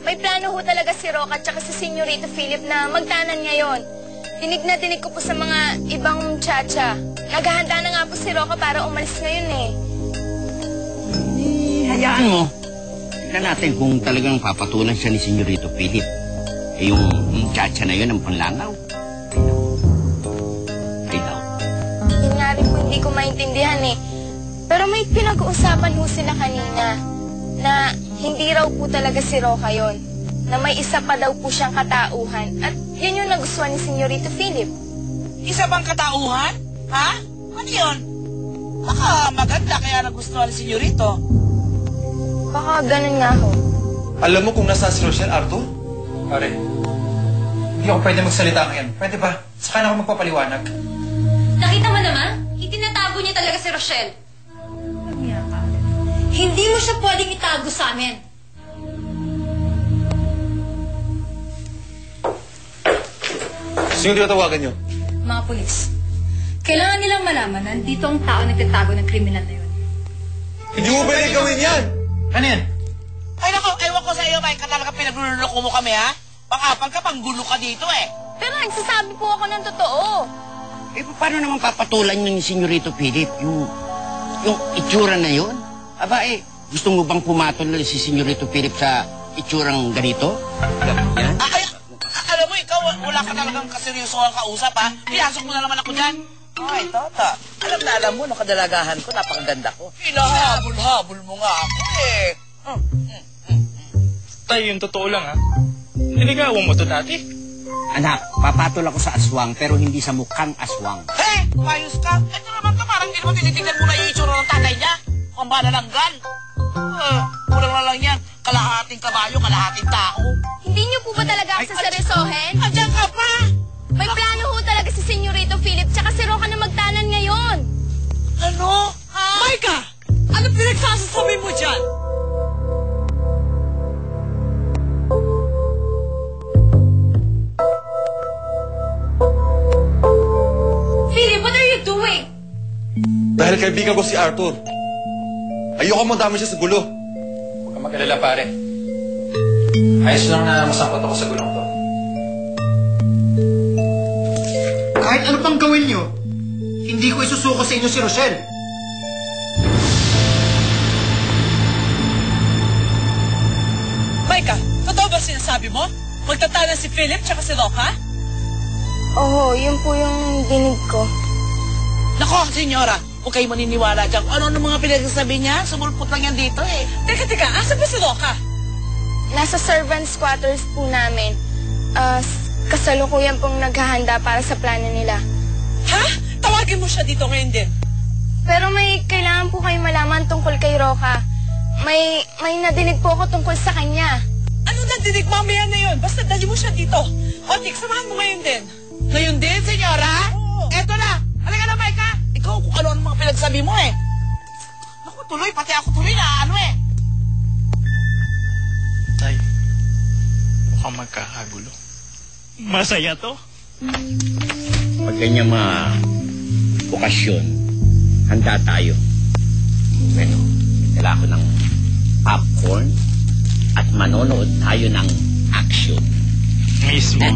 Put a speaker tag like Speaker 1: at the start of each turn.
Speaker 1: May plano ho talaga si Roca at saka si Senyorito Philip na magtanan ngayon. Dinig na dinig ko po sa mga ibang muchacha. Naghahanda na nga po si Roca para umalis ngayon eh.
Speaker 2: Hayaan mo. Tignan natin kung talagang papatulan siya ni Senyorito Philip. Eh, yung muchacha na yun ang panlanaw. I doubt.
Speaker 1: Yun nga rin po hindi ko maintindihan eh. Pero may pinag-uusapan ho sila kanina na hindi raw po talaga si Roca yun. Na may isa pa daw po siyang katauhan. At yun yung nagustuhan ni Senyorito Philip.
Speaker 3: Isa bang katauhan? Ha? Ano yun? Baka maganda kaya nagustuhan ni Senyorito.
Speaker 1: Baka ganun nga ho.
Speaker 4: Alam mo kung nasaan si Rochelle, Arthur? Pare, hindi ako pwede magsalita ngayon. Pwede ba? Saka na ako magpapaliwanag.
Speaker 5: Nakita mo naman? Itinatago niya talaga si Rochelle. Hindi mo siya pwedeng itago sa amin.
Speaker 4: Sino tinatawagan niyo?
Speaker 5: Mga pulis. Kailangan nilang malaman na nandito ang tao nagtatago ng kriminal na yun.
Speaker 4: Hindi mo pwede gawin yan! Ano yan?
Speaker 3: Ay nako, ewan ko sa iyo, Mike, ka talaga pinagluloko mo kami, ha? Pakapag ka, panggulo ka dito, eh.
Speaker 1: Pero nagsasabi po ako ng totoo.
Speaker 2: Eh, paano naman papatulan yun ni Senyorito Philip? Yung itsura na yun? Aba, eh, gusto mo bang pumatol si Senyorito Philip sa itsurang ganito? Yan?
Speaker 3: Alam mo, ikaw, wala ka talagang kaseryosohan kausap, ha? Pinasok mo na naman ako dyan. Ay, Tata, alam mo, nakadalagahan ko, napakaganda ko. Hinahabol-habol mo nga ako, eh.
Speaker 6: Tayo yung totoo lang, ha? Niligawan mo to dati?
Speaker 2: Anak, papatol ako sa aswang pero hindi sa mukhang aswang.
Speaker 3: Hey, mayos ka. Ito naman ka, parang hindi naman tinitignan mo na iitsura ng tatay niya. Ang banalanggan. Kulang na lang yan. Kalahating kabayo, kalahating tao.
Speaker 1: Hindi niyo po ba talaga ako saseryosohin?
Speaker 3: Andiyan ka pa!
Speaker 1: May plano ho talaga si Senyorito Philip tsaka si Roca na magtanan ngayon.
Speaker 3: Ano? Ha?
Speaker 7: Micah! Ano pinagsasasabi mo dyan?
Speaker 5: Philip, what are you doing?
Speaker 4: Dahil kaibigan ko si Arthur. Ayoko madami siya sa gulo.
Speaker 8: Huwag kang mag-alala, pare. Ayos lang na masangkot ako sa gulong to.
Speaker 9: Kahit ano pang gawin niyo, hindi ko isusuko sa inyo si Rochelle.
Speaker 7: Micah, totoo ba sinasabi mo? Magtatanan si Philip tsaka si Roca?
Speaker 1: Oo, yun po yung dinig ko.
Speaker 3: Nako, senyora, huwag kayo maniniwala dyan. Ano mga pinagsasabi niya? Sumulpot lang yan dito, eh.
Speaker 7: Teka, asa ba si Roca?
Speaker 1: Nasa servants quarters po namin. Kasalukuyan pong naghahanda para sa plano nila.
Speaker 7: Ha? Tawagin mo siya dito ngayon din.
Speaker 1: Pero may kailangan po kayo malaman tungkol kay Roca. May nadinig po ako tungkol sa kanya.
Speaker 7: Ano nadinig? Mamaya na yun. Basta dali mo siya dito. Otik, samahan mo ngayon din.
Speaker 3: Ngayon din, senyora?
Speaker 7: Oo.
Speaker 3: Eto na. Halika na, Micah. Ikaw kung ano ang mga pinagsabi mo, eh. Naku, tuloy. Pati ako tuloy na, eh.
Speaker 6: Tay, mukhang magkakagulo. Masaya to?
Speaker 2: Pag ganyan mga okasyon, handa tayo. Bueno, dala ko ng popcorn at manonood tayo ng action.
Speaker 6: Mismo.